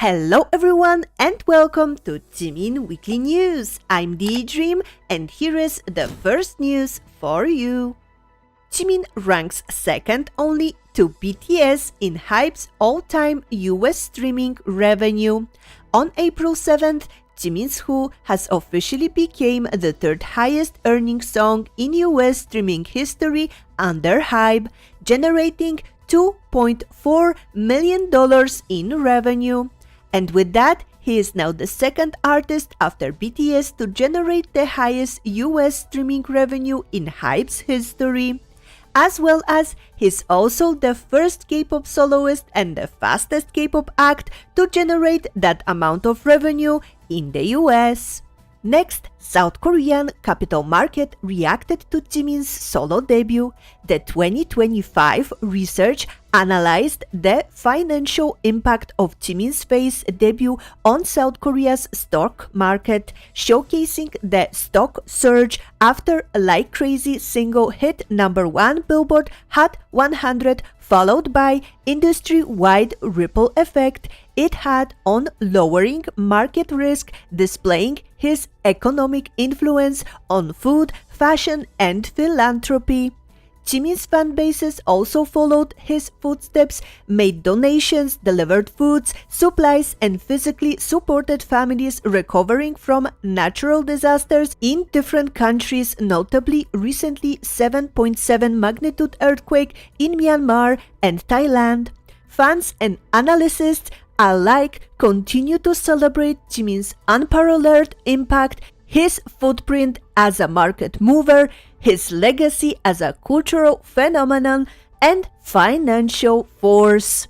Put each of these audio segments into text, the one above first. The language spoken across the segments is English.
Hello everyone and welcome to Jimin Weekly News. I'm Dream and here is the first news for you. Jimin ranks second only to BTS in HYBE's all-time US streaming revenue. On April 7th, Jimin's Who has officially become the third highest earning song in US streaming history under HYBE, generating $2.4 million in revenue. And with that, he is now the second artist after BTS to generate the highest US streaming revenue in HYBE's history. As well as he's also the first K-pop soloist and the fastest K-pop act to generate that amount of revenue in the US. Next, South Korean capital market reacted to Jimin's solo debut. The 2025 research analyzed the financial impact of Jimin's Face debut on South Korea's stock market, showcasing the stock surge after Like Crazy single hit #1 Billboard Hot 100, followed by industry-wide ripple effect it had on lowering market risk, displaying his economic influence on food, fashion, and philanthropy. Jimin's fan bases also followed his footsteps, made donations, delivered foods, supplies, and physically supported families recovering from natural disasters in different countries, notably recently 7.7 magnitude earthquake in Myanmar and Thailand. Fans and analysts alike continue to celebrate Jimin's unparalleled impact, his footprint as a market mover, his legacy as a cultural phenomenon, and financial force.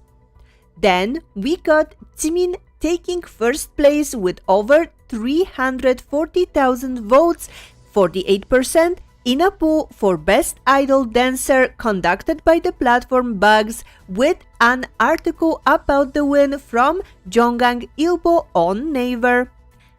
Then we got Jimin taking first place with over 340,000 votes, 48%, in a poll for Best Idol Dancer conducted by the platform Bugs, with an article about the win from Jonggang Ilbo on Naver.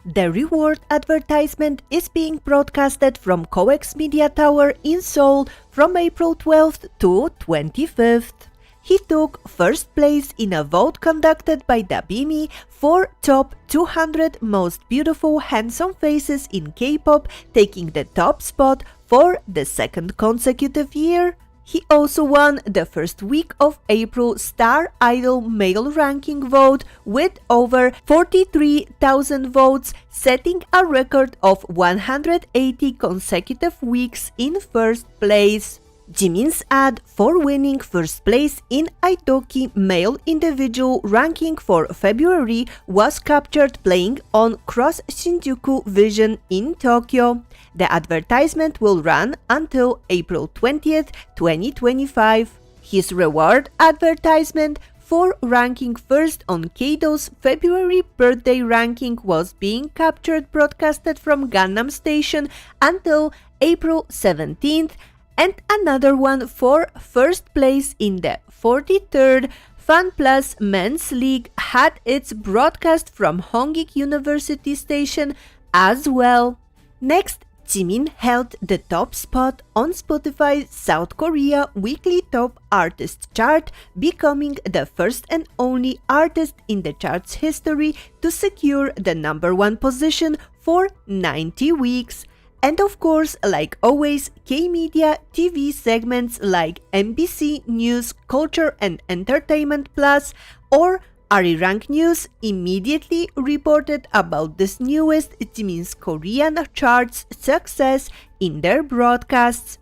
The reward advertisement is being broadcasted from COEX Media Tower in Seoul from April 12th to 25th. He took first place in a vote conducted by the ARMY for top 200 most beautiful handsome faces in K-pop, taking the top spot for the second consecutive year. He also won the first week of April Star Idol male ranking vote with over 43,000 votes, setting a record of 180 consecutive weeks in first place. Jimin's ad for winning first place in Idoki male individual ranking for February was captured playing on Cross Shinjuku Vision in Tokyo. The advertisement will run until April 20th, 2025. His reward advertisement for ranking first on Kado's February birthday ranking was being captured broadcasted from Gangnam Station until April 17th, and another one for first place in the 43rd Fun Plus Men's League had its broadcast from Hongik University Station as well. Next, Jimin held the top spot on Spotify's South Korea Weekly Top Artist chart, becoming the first and only artist in the chart's history to secure the #1 position for 90 weeks. And of course, like always, K-Media TV segments like MBC News, Culture and Entertainment Plus or Arirang News immediately reported about this newest Jimin's Korean charts success in their broadcasts.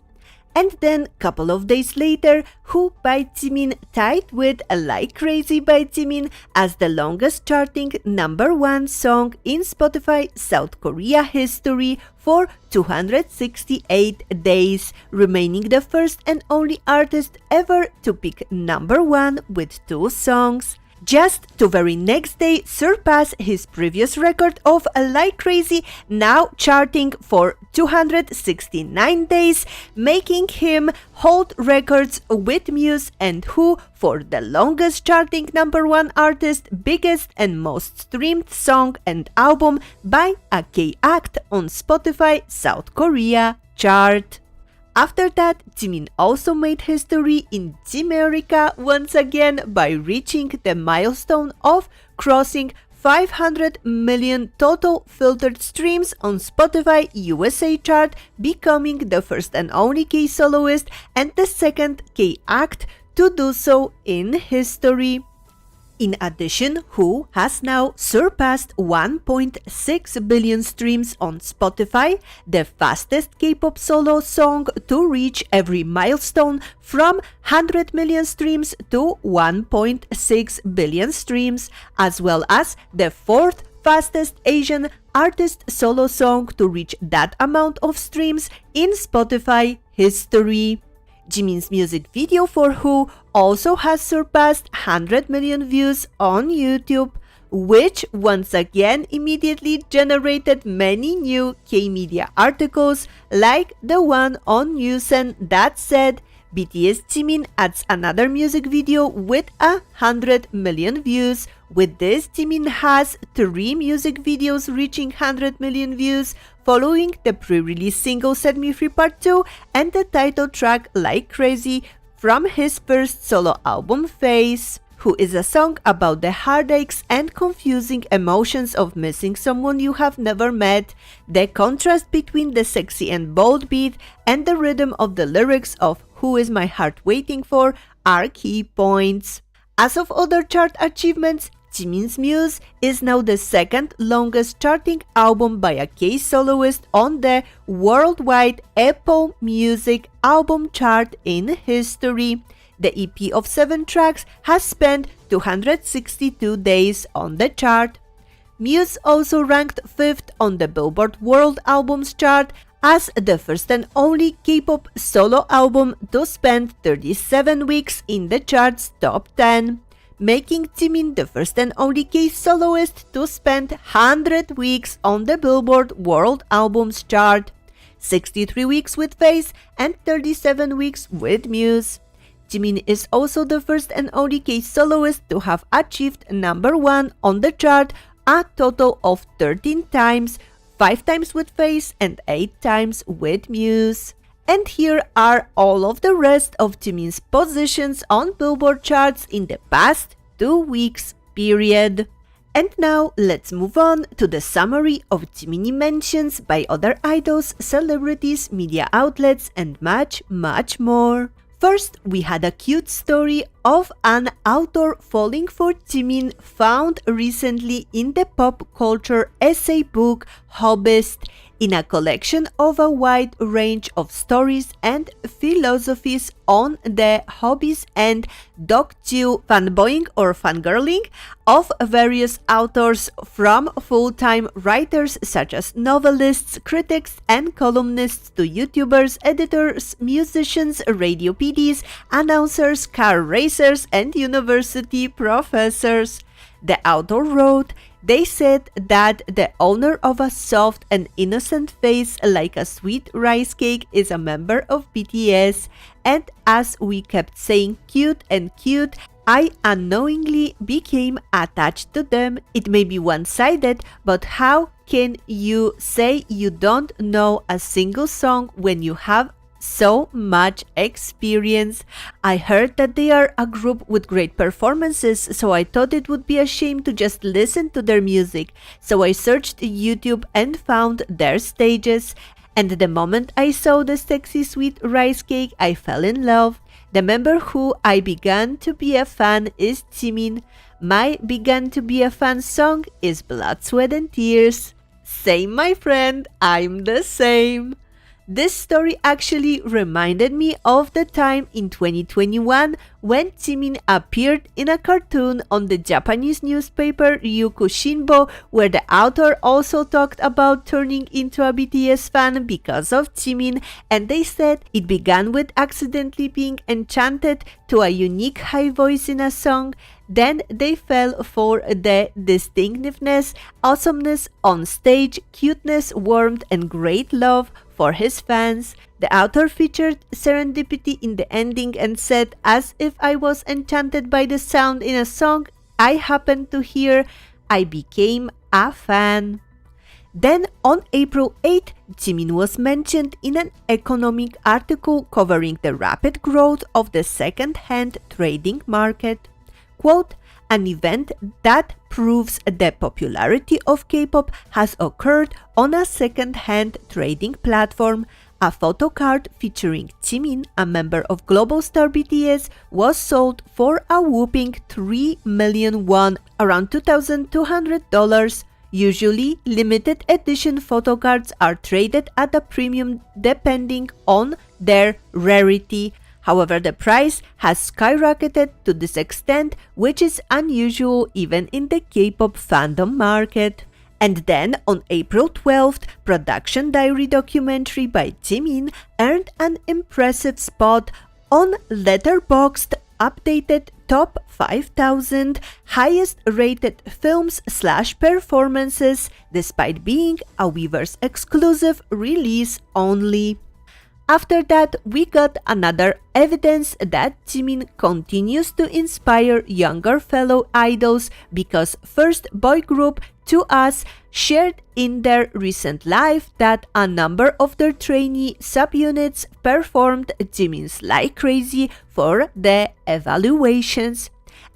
And then, couple of days later, Who by Jimin tied with Like Crazy by Jimin as the longest charting #1 song in Spotify South Korea history for 268 days, remaining the first and only artist ever to pick #1 with 2 songs. Just to very next day surpass his previous record of Like Crazy, now charting for 269 days, making him hold records with Muse and Who for the longest charting #1 artist, biggest and most streamed song and album by a K-act on Spotify South Korea chart. After that, Jimin also made history in Jimerica once again by reaching the milestone of crossing 500 million total filtered streams on Spotify USA chart, becoming the first and only K-soloist and the second K-act to do so in history. In addition, Who has now surpassed 1.6 billion streams on Spotify, the fastest K-pop solo song to reach every milestone from 100 million streams to 1.6 billion streams, as well as the fourth fastest Asian artist solo song to reach that amount of streams in Spotify history. Jimin's music video for Who also has surpassed 100 million views on YouTube, which once again immediately generated many new K-media articles like the one on Newsen that said BTS Jimin adds another music video with 100 million views. With this, Jimin has 3 music videos reaching 100 million views, following the pre-release single Set Me Free Part 2 and the title track Like Crazy from his first solo album Face. Who is a song about the heartaches and confusing emotions of missing someone you have never met. The contrast between the sexy and bold beat and the rhythm of the lyrics of Who Is My Heart Waiting For are key points. As of other chart achievements, Jimin's Muse is now the second longest charting album by a K-soloist on the worldwide Apple Music album chart in history. The EP of 7 tracks has spent 262 days on the chart. Muse also ranked 5th on the Billboard World Albums chart as the first and only K-pop solo album to spend 37 weeks in the chart's top 10, making Jimin the first and only K-soloist to spend 100 weeks on the Billboard World Albums chart, 63 weeks with Face and 37 weeks with Muse. Jimin is also the first and only K-soloist to have achieved number 1 on the chart a total of 13 times, 5 times with Face and 8 times with Muse. And here are all of the rest of Jimin's positions on Billboard charts in the past 2 weeks period. And now let's move on to the summary of Jiminie mentions by other idols, celebrities, media outlets, and much more. First, we had a cute story of an author falling for Jimin found recently in the pop culture essay book Hobbyist, in a collection of a wide range of stories and philosophies on the hobbies and dokju fanboying or fangirling of various authors, from full-time writers such as novelists, critics, and columnists to YouTubers, editors, musicians, radio PDs, announcers, car racers, and university professors. The author wrote, "They said that the owner of a soft and innocent face like a sweet rice cake is a member of BTS, and as we kept saying cute and cute, I unknowingly became attached to them. It may be one-sided, but how can you say you don't know a single song when you have so much experience? I heard that they are a group with great performances, so I thought it would be a shame to just listen to their music. So I searched YouTube and found their stages, and the moment I saw the sexy sweet rice cake, I fell in love. The member who I began to be a fan is Jimin. My began to be a fan song is Blood, Sweat and Tears." Same, my friend, I'm the same. This story actually reminded me of the time in 2021 when Jimin appeared in a cartoon on the Japanese newspaper Ryuku Shinbo, where the author also talked about turning into a BTS fan because of Jimin, and they said it began with accidentally being enchanted to a unique high voice in a song. Then they fell for the distinctiveness, awesomeness on stage, cuteness, warmth, and great love for his fans. The author featured serendipity in the ending and said, "As if I was enchanted by the sound in a song I happened to hear, I became a fan." Then on April 8, Jimin was mentioned in an economic article covering the rapid growth of the second-hand trading market. Quote, an event that proves the popularity of K-pop has occurred on a second-hand trading platform. A photo card featuring Jimin, a member of global star BTS, was sold for a whopping 3 million won, around $2,200. Usually, limited edition photo cards are traded at a premium depending on their rarity. However, the price has skyrocketed to this extent, which is unusual even in the K-pop fandom market. And then, on April 12th, Production Diary documentary by Jimin earned an impressive spot on Letterboxd updated top 5,000 highest-rated films/performances, despite being a Weverse exclusive release only. After that, we got another evidence that Jimin continues to inspire younger fellow idols because first boy group 2US shared in their recent live that a number of their trainee subunits performed Jimin's Like Crazy for the evaluations.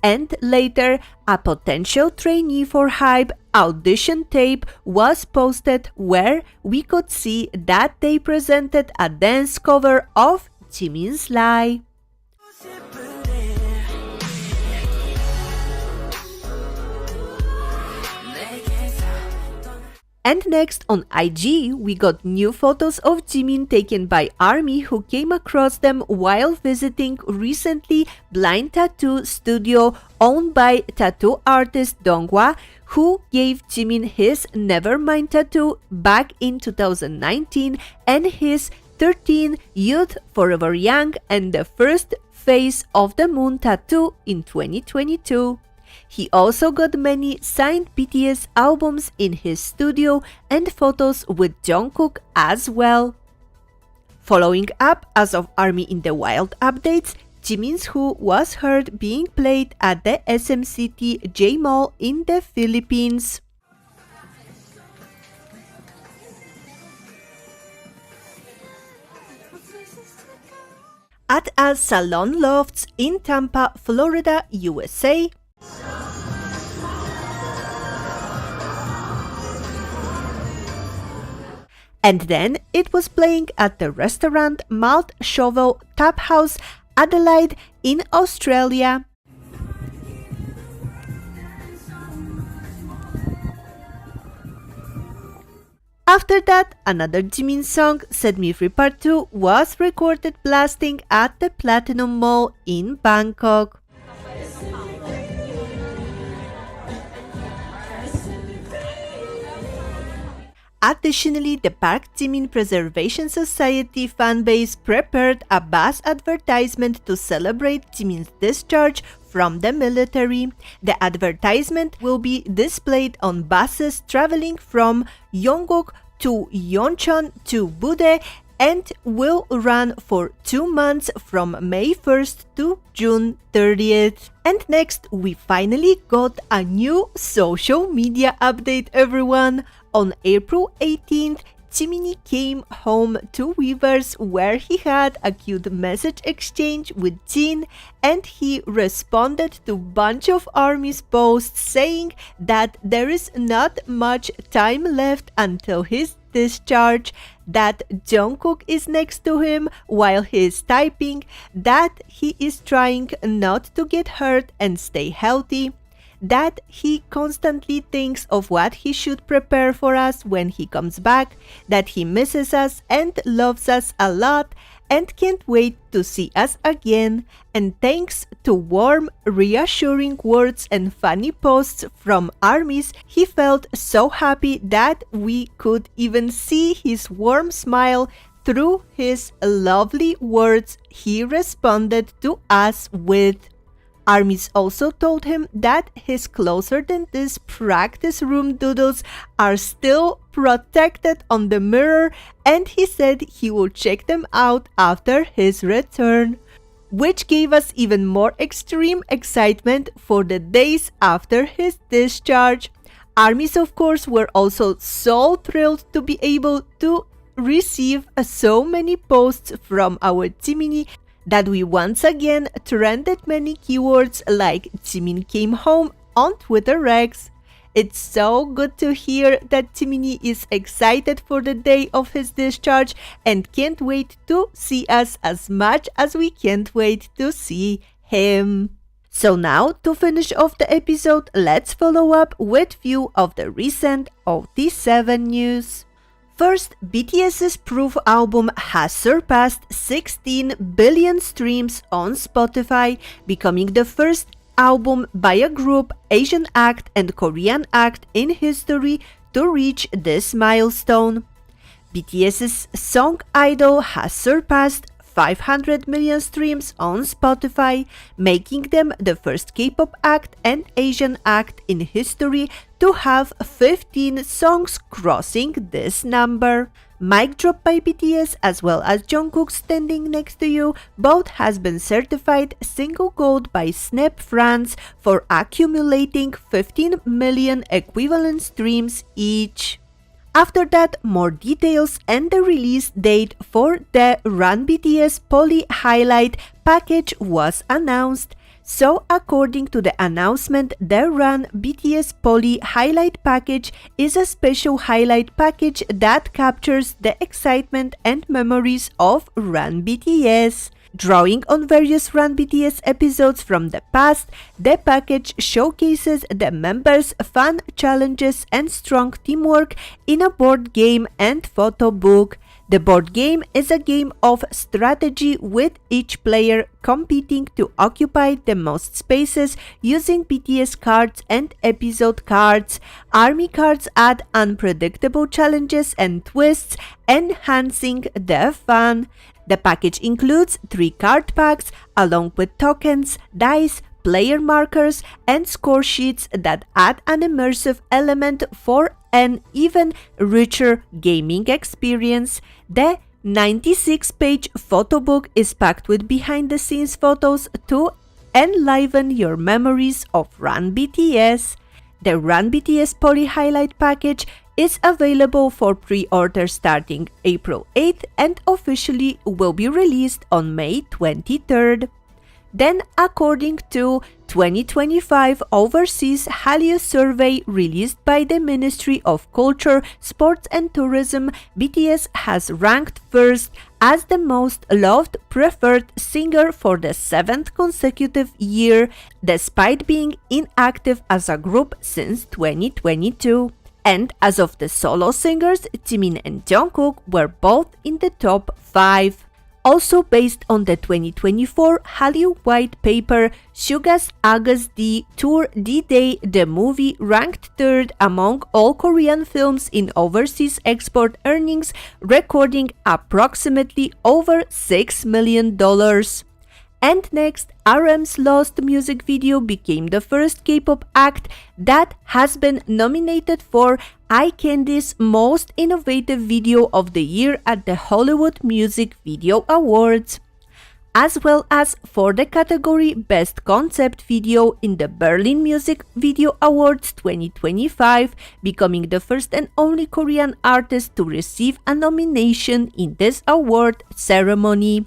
And later, a potential trainee for HYBE audition tape was posted where we could see that they presented a dance cover of Jimin's Lie. And next on IG, we got new photos of Jimin taken by ARMY, who came across them while visiting recently Blind Tattoo studio owned by tattoo artist Donghua, who gave Jimin his Nevermind tattoo back in 2019 and his 13 Youth Forever Young and the first Face of the Moon tattoo in 2022. He also got many signed BTS albums in his studio and photos with Jungkook as well. Following up, as of ARMY in the Wild updates, Jimin's Who was heard being played at the SM City J Mall in the Philippines. At a Salon Lofts in Tampa, Florida, USA. And then it was playing at the restaurant Malt Shovel Tap House, Adelaide in Australia. After that, another Jimin song, Set Me Free Part 2, was recorded blasting at the Platinum Mall in Bangkok. Additionally, the Park Jimin Preservation Society fanbase prepared a bus advertisement to celebrate Jimin's discharge from the military. The advertisement will be displayed on buses traveling from Yongguk to Yeoncheon to Budae and will run for 2 months from May 1st to June 30th. And next, we finally got a new social media update, everyone. On April 18th, Jiminie came home to Weverse where he had a cute message exchange with Jin, and he responded to a bunch of ARMY's posts saying that there is not much time left until his discharge, that Jungkook is next to him while he is typing, that he is trying not to get hurt and stay healthy, that he constantly thinks of what he should prepare for us when he comes back, that he misses us and loves us a lot and can't wait to see us again, and thanks to warm, reassuring words and funny posts from ARMYs, he felt so happy that we could even see his warm smile through his lovely words he responded to us with. ARMYs also told him that his closer than this practice room doodles are still protected on the mirror, and he said he will check them out after his return, which gave us even more extreme excitement for the days after his discharge. ARMYs, of course, were also so thrilled to be able to receive so many posts from our Jiminie that we once again trended many keywords like Jimin came home on Twitter X. It's so good to hear that Jiminie is excited for the day of his discharge and can't wait to see us as much as we can't wait to see him. So now, to finish off the episode, let's follow up with few of the recent OT7 news. First, BTS's Proof album has surpassed 16 billion streams on Spotify, becoming the first album by a group, Asian act and Korean act in history to reach this milestone. BTS's song Idol has surpassed 500 million streams on Spotify, making them the first K-pop act and Asian act in history to have 15 songs crossing this number. Mic Drop by BTS as well as Jungkook's Standing Next to You both has been certified single gold by Snap France for accumulating 15 million equivalent streams each. After that, more details and the release date for the Run BTS Poly Highlight package was announced. So, according to the announcement, the Run BTS Poly Highlight package is a special highlight package that captures the excitement and memories of Run BTS. Drawing on various Run BTS episodes from the past, the package showcases the members' fun challenges and strong teamwork in a board game and photo book. The board game is a game of strategy with each player competing to occupy the most spaces using BTS cards and episode cards. ARMY cards add unpredictable challenges and twists, enhancing the fun. The package includes 3 card packs along with tokens, dice, player markers, and score sheets that add an immersive element for an even richer gaming experience. The 96-page photo book is packed with behind-the-scenes photos to enliven your memories of Run BTS. The Run BTS Poly Highlight package is available for pre-order starting April 8th and officially will be released on May 23rd. Then, according to 2025 Overseas Hallyu Survey released by the Ministry of Culture, Sports and Tourism, BTS has ranked first as the most loved preferred singer for the 7th consecutive year, despite being inactive as a group since 2022. And as of the solo singers, Jimin and Jungkook were both in the top 5. Also based on the 2024 Hallyu White Paper, Suga's August D Tour D-Day, the movie ranked 3rd among all Korean films in overseas export earnings, recording approximately over $6 million. And next, A.R.M.'s Lost music video became the first K-pop act that has been nominated for Eye Candy's Most Innovative Video of the Year at the Hollywood Music Video Awards, as well as for the category Best Concept Video in the Berlin Music Video Awards 2025, becoming the first and only Korean artist to receive a nomination in this award ceremony.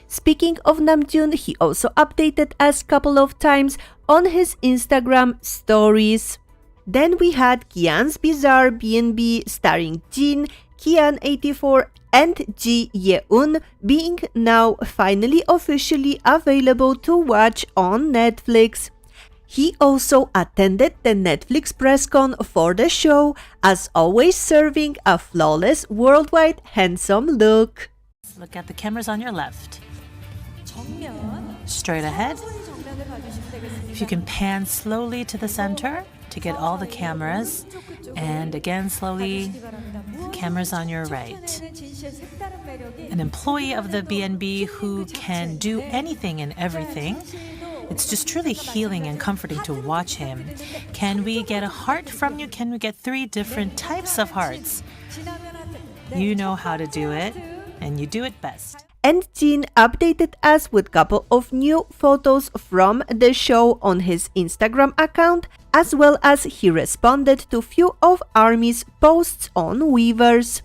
Speaking of Namjoon, he also updated us a couple of times on his Instagram stories. Then we had Kian's Bizarre B&B starring Jin, Kian84 and Ji Yeun being now finally officially available to watch on Netflix. He also attended the Netflix presscon for the show, as always serving a flawless worldwide handsome look. Look at the cameras on your left. Straight ahead. If you can pan slowly to the center to get all the cameras, and again slowly, cameras on your right. An employee of the B&B who can do anything and everything. It's just truly healing and comforting to watch him. Can we get a heart from you? Can we get 3 different types of hearts? You know how to do it, and you do it best. And Jin updated us with a couple of new photos from the show on his Instagram account, as well as he responded to few of ARMY's posts on Weverse.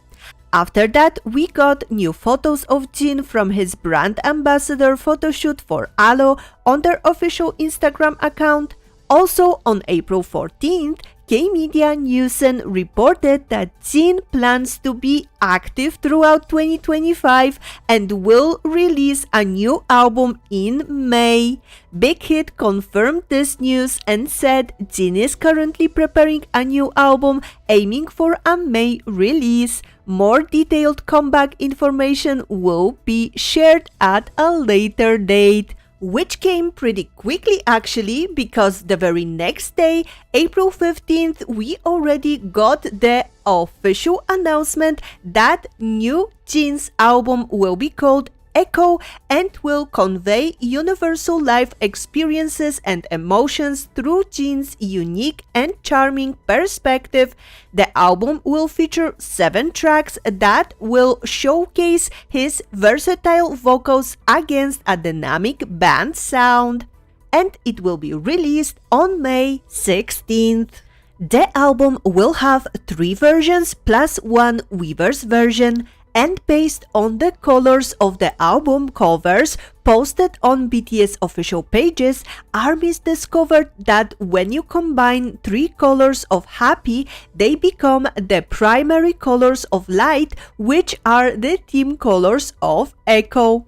After that, we got new photos of Jin from his brand ambassador photoshoot for Alo on their official Instagram account. Also on April 14th, K-Media Newsen reported that Jin plans to be active throughout 2025 and will release a new album in May. Big Hit confirmed this news and said Jin is currently preparing a new album aiming for a May release. More detailed comeback information will be shared at a later date. Which came pretty quickly actually, because the very next day, April 15th, we already got the official announcement that new Jin's album will be called Echo and will convey universal life experiences and emotions through Jin's unique and charming perspective. The album will feature 7 tracks that will showcase his versatile vocals against a dynamic band sound, and it will be released on May 16th. The album will have 3 versions plus 1 Weverse version, and based on the colors of the album covers posted on BTS official pages, ARMY's discovered that when you combine 3 colors of happy, they become the primary colors of light, which are the theme colors of Echo.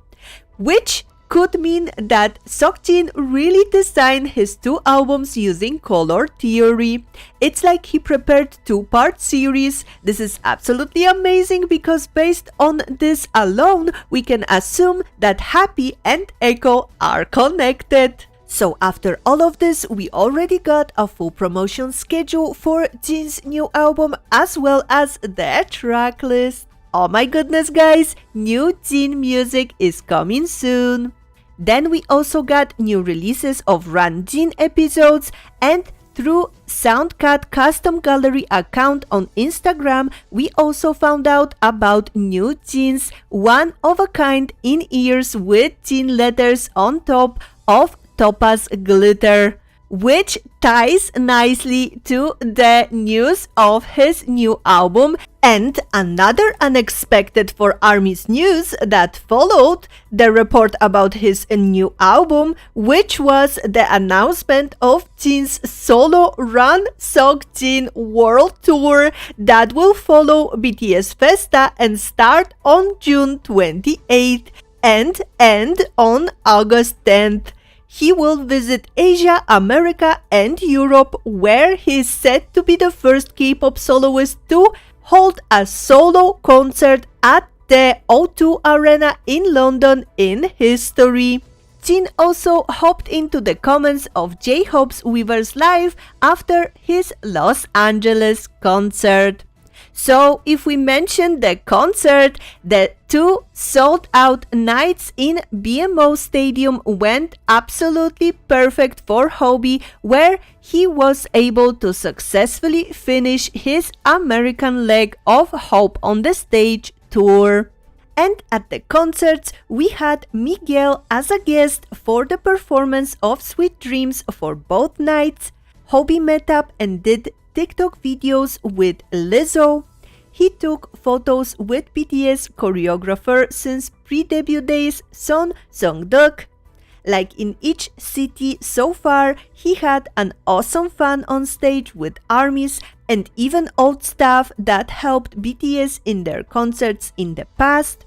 Which could mean that Seokjin really designed his 2 albums using color theory. It's like he prepared 2-part series. This is absolutely amazing because based on this alone, we can assume that Happy and Echo are connected. So after all of this, we already got a full promotion schedule for Jin's new album as well as the track list. Oh my goodness guys, new Jin music is coming soon. Then we also got new releases of Run Jin episodes, and through Soundcat custom gallery account on Instagram, we also found out about new Jin's one-of-a-kind in-ears with Jin letters on top of topaz glitter, which ties nicely to the news of his new album. And another unexpected for ARMY's news that followed the report about his new album, which was the announcement of Jin's solo Run Seokjin World Tour that will follow BTS Festa and start on June 28th and end on August 10th. He will visit Asia, America, and Europe, where he is said to be the first K-pop soloist to hold a solo concert at the O2 Arena in London in history. Jin also hopped into the comments of J-Hope's Weverse Live after his Los Angeles concert. So if we mention the concert, the 2 sold-out nights in BMO Stadium went absolutely perfect for Hobie, where he was able to successfully finish his American leg of Hope on the Stage tour. And at the concerts, we had Miguel as a guest for the performance of Sweet Dreams for both nights. Hobie met up and did TikTok videos with Lizzo. He took photos with BTS choreographer since pre-debut days, Son Sungduk. Like in each city so far, he had an awesome fan on stage with ARMYs and even old staff that helped BTS in their concerts in the past.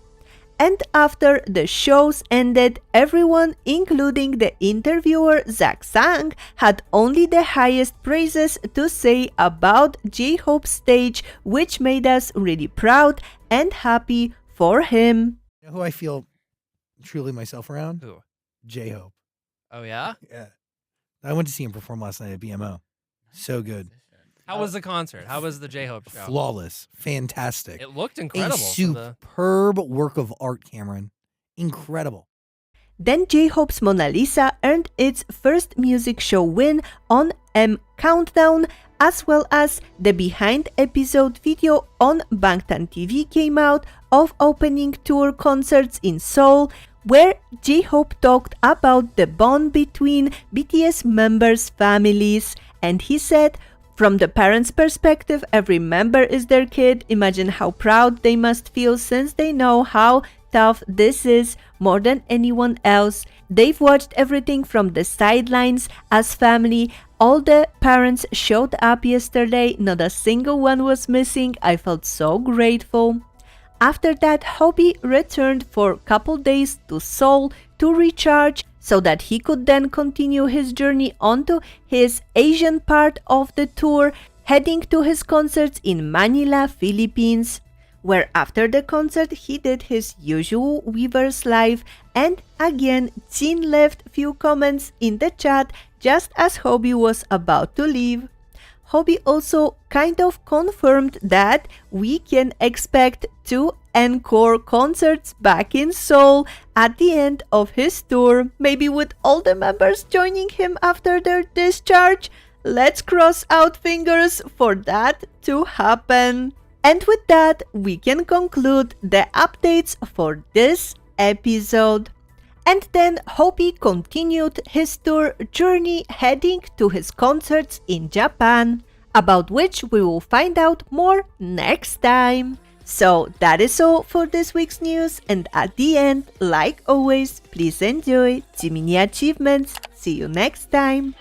And after the shows ended, everyone, including the interviewer Zach Sang, had only the highest praises to say about J-Hope's stage, which made us really proud and happy for him. You know who I feel truly myself around? Who? J-Hope. Oh, yeah? Yeah. I went to see him perform last night at BMO. So good. How was the concert? How was the J-Hope show? Flawless. Fantastic. It looked incredible. A superb work of art, Cameron. Incredible. Then J-Hope's Mona Lisa earned its first music show win on M Countdown, as well as the behind episode video on Bangtan TV came out of opening tour concerts in Seoul, where J-Hope talked about the bond between BTS members' families, and he said, From the parents' perspective, every member is their kid. Imagine how proud they must feel since they know how tough this is more than anyone else. They've watched everything from the sidelines as family. All the parents showed up yesterday. Not a single one was missing. I felt so grateful. After that, Hobie returned for a couple days to Seoul to recharge so that he could then continue his journey onto his Asian part of the tour, heading to his concerts in Manila, Philippines, where after the concert he did his usual Weavers Live, and again Jin left few comments in the chat just as Hobie was about to leave. Hobie also kind of confirmed that we can expect 2 encore concerts back in Seoul at the end of his tour, maybe with all the members joining him after their discharge. Let's cross out fingers for that to happen. And with that, we can conclude the updates for this episode. And then Hobie continued his tour journey heading to his concerts in Japan, about which we will find out more next time. So that is all for this week's news, and at the end, like always, please enjoy Jiminie achievements. See you next time.